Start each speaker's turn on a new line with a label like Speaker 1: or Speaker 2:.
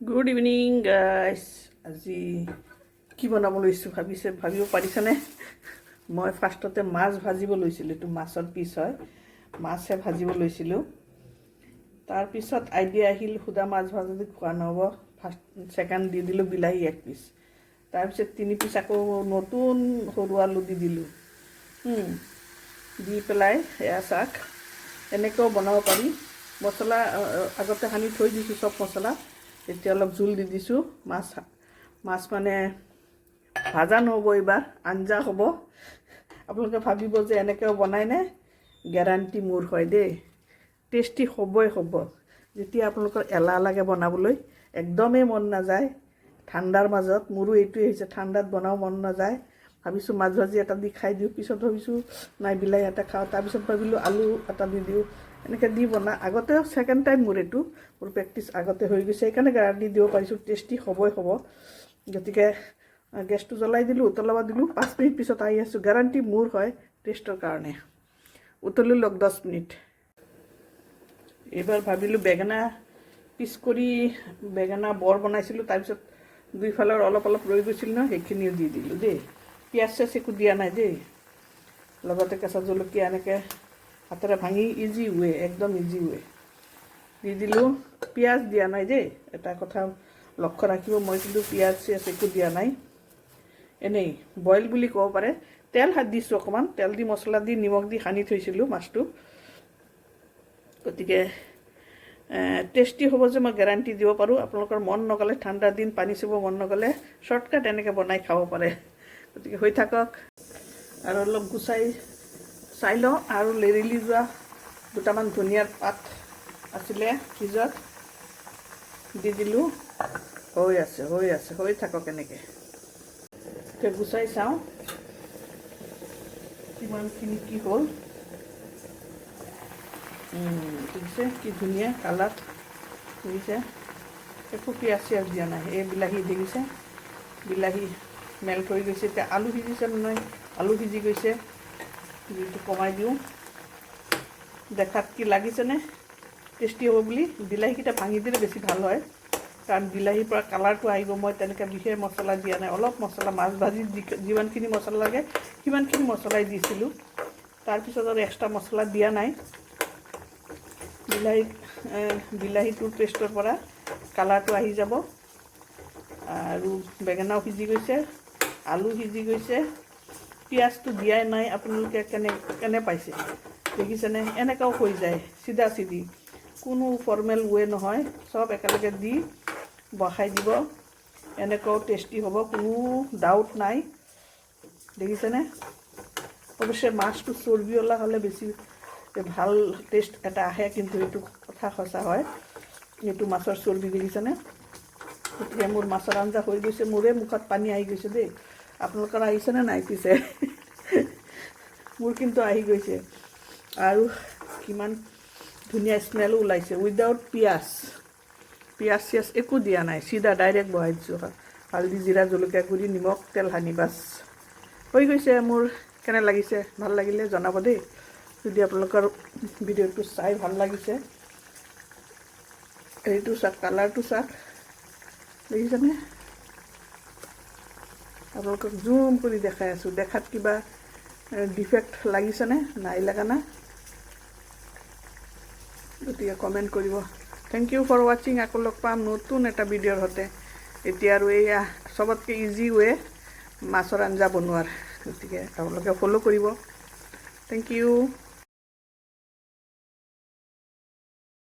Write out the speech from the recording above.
Speaker 1: Good evening guys. আজি কি বনাব লৈছোঁ ভাবিব পাৰিছেনে? মই ফাৰ্ষ্টতে মাছ ভাজিব লৈছিলোঁ। এইটো মাছৰ পিচ হয়, মাছহে ভাজিব লৈছিলোঁ। তাৰপিছত আইডিয়া আহিল সুদা মাছ ভাজি খোৱা নহ'ব, ছেকেণ্ড দি দিলোঁ বিলাহী 1 পিচ, তাৰপিছত 3 পিচ আকৌ নতুন সৰু আলু দি দিলোঁ। দি পেলাই এয়া চাক এনেকৈও বনাব পাৰি। মছলা আগতে সানি থৈ দিছোঁ চব মছলা। এতিয়া অলপ জোল দি দিছোঁ। মাছ মানে ভাজা নহ'ব, এইবাৰ আঞ্জা হ'ব। আপোনালোকে ভাবিব যে এনেকৈও বনাইনে? গেৰাণ্টি মোৰ হয় দেই, টেষ্টি হ'বই হ'ব। যেতিয়া আপোনালোকৰ এলাহ লাগে বনাবলৈ, একদমেই মন নাযায় ঠাণ্ডাৰ মাজত, মোৰো এইটোৱে হৈছে, ঠাণ্ডাত বনাব মন নাযায়। ভাবিছোঁ মাছ ভাজি এটা দি খাই দিওঁ, পিছত ভাবিছোঁ নাই বিলাহী এটা খাওঁ, তাৰপিছত ভাবিলোঁ আলু এটা দি দিওঁ। এনেকৈ দি আগতে ছেকেণ্ড টাইম মোৰ প্ৰেক্টিছ আগতে হৈ গৈছে, সেইকাৰণে গেৰাণ্টি দিব পাৰিছোঁ টেষ্টি হ'বই হ'ব। গতিকে গেছটো জ্বলাই দিলোঁ, উতলাব দিলোঁ, 5 মিনিট পিছত আহি আছোঁ। গেৰাণ্টি মোৰ হয় টেষ্টৰ কাৰণে। উতলি লওক 10 মিনিট। এইবাৰ ভাবিলোঁ বেঙেনা পিচ কৰি বেঙেনা বৰ বনাইছিলোঁ, তাৰপিছত দুইফালৰ অলপ অলপ ৰৈ গৈছিল ন, সেইখিনিও দি দিলোঁ দেই। পিঁয়াজ চিয়াজ একো দিয়া নাই দেই, লগতে কেঁচা জলকীয়া এনেকৈ হাতেৰে ভাঙি ইজি ৱে, একদম ইজি ৱে দি দিলোঁ। পিঁয়াজ দিয়া নাই দেই, এটা কথা লক্ষ্য ৰাখিব, মই কিন্তু পিঁয়াজ চিয়াজ একো দিয়া নাই, এনেই বইল বুলি ক'ব পাৰে। তেল দিছোঁ অকণমান, তেল দি মছলা দি নিমখ দি সানি থৈছিলোঁ মাছটো। গতিকে টেষ্টি হ'ব যে মই গেৰাণ্টি দিব পাৰোঁ। আপোনালোকৰ মন নগ'লে, ঠাণ্ডাৰ দিন পানী চুব মন নগ'লে শ্বৰ্টকাট এনেকৈ বনাই খাব পাৰে। গতিকে হৈ থাকক। আৰু অলপ গুচাই চাই লওঁ, আৰু লেৰেলি যোৱা দুটামান ধনিয়াৰ পাত আছিলে ফ্ৰিজত, দি দিলোঁ। হৈ আছে হৈ থাকক এনেকৈ। এতিয়া গুচাই চাওঁ কিমানখিনি কি হ'ল। দেখিছে কি ধুনীয়া কালাৰ, দেখিছে? একো পিঁয়াজ চিয়াজ দিয়া নাই। এই বিলাহী দেখিছে, বিলাহী মেল্ট হৈ গৈছে। এতিয়া আলু সিজিছে নহয়, আলু সিজি গৈছে। জুইটো কমাই দিওঁ। দেখাত কি লাগিছেনে টেষ্টি হ'ব বুলি? বিলাহীকেইটা ভাঙি দিলে বেছি ভাল হয়, কাৰণ বিলাহীৰ পৰা কালাৰটো আহিব। মই তেনেকৈ বিশেষ মছলা দিয়া নাই, অলপ মছলা, মাছ ভাজি যিমানখিনি মছলা লাগে সিমানখিনি মছলাই দিছিলোঁ। তাৰপিছত আৰু এক্সট্ৰা মছলা দিয়া নাই। বিলাহীটোৰ পেষ্টৰ পৰা কালাৰটো আহি যাব। আৰু বেঙেনাও সিজি গৈছে, আলু সিজি গৈছে, পিঁয়াজটো দিয়াই নাই। আপোনালোকে কেনে পাইছে দেখিছেনে? এনেকুৱাও হৈ যায় চিধা চিধি, কোনো ফৰ্মেল ৱে নহয়, চব একেলগে দি বহাই দিব। এনেকুৱাও টেষ্টি হ'ব, কোনো ডাউট নাই। দেখিছেনে? অৱশ্যে মাছটো চৰ্বিওলা হ'লে বেছি ভাল টেষ্ট এটা আহে, কিন্তু এইটো কথা সঁচা হয়। এইটো মাছৰ চৰ্বি, দেখিছেনে? গতিকে মোৰ মাছৰ আঞ্জা হৈ গৈছে। মোৰে মুখত পানী আহি গৈছে দেই। আপোনালোকৰ আহিছেনে নাই পিছে? মোৰ কিন্তু আহি গৈছে। আৰু কিমান ধুনীয়া স্মেলো ওলাইছে, উইদাউট পিঁয়াজ চিয়াজ একো দিয়া নাই, চিধা ডাইৰেক্ট বহাই দিছোঁ। হালধি, জিৰা, জলকীয়া গুড়ি, নিমখ, তেল সানি, বাছ হৈ গৈছে। মোৰ কেনে লাগিছে? ভাল লাগিলে জনাব দেই। যদি আপোনালোকৰ ভিডিঅ'টো চাই ভাল লাগিছে, হেৰিটো চাওক, কালাৰটো চাওক, দেখিছেনে? আপোনালোকক জুম কৰি দেখাই আছোঁ। দেখাত কিবা ডিফেক্ট লাগিছেনে? নাই লগা না? গতিকে কমেণ্ট কৰিব। থেংক ইউ ফৰ ৱাচিং। আকৌ লগ পাম নতুন এটা ভিডিঅ'ৰ সৈতে। এতিয়া আৰু এয়া চবতকৈ ইজি ৱে মাছৰ আঞ্জা বনোৱাৰ। গতিকে আপোনালোকে ফ'ল' কৰিব। Thank U.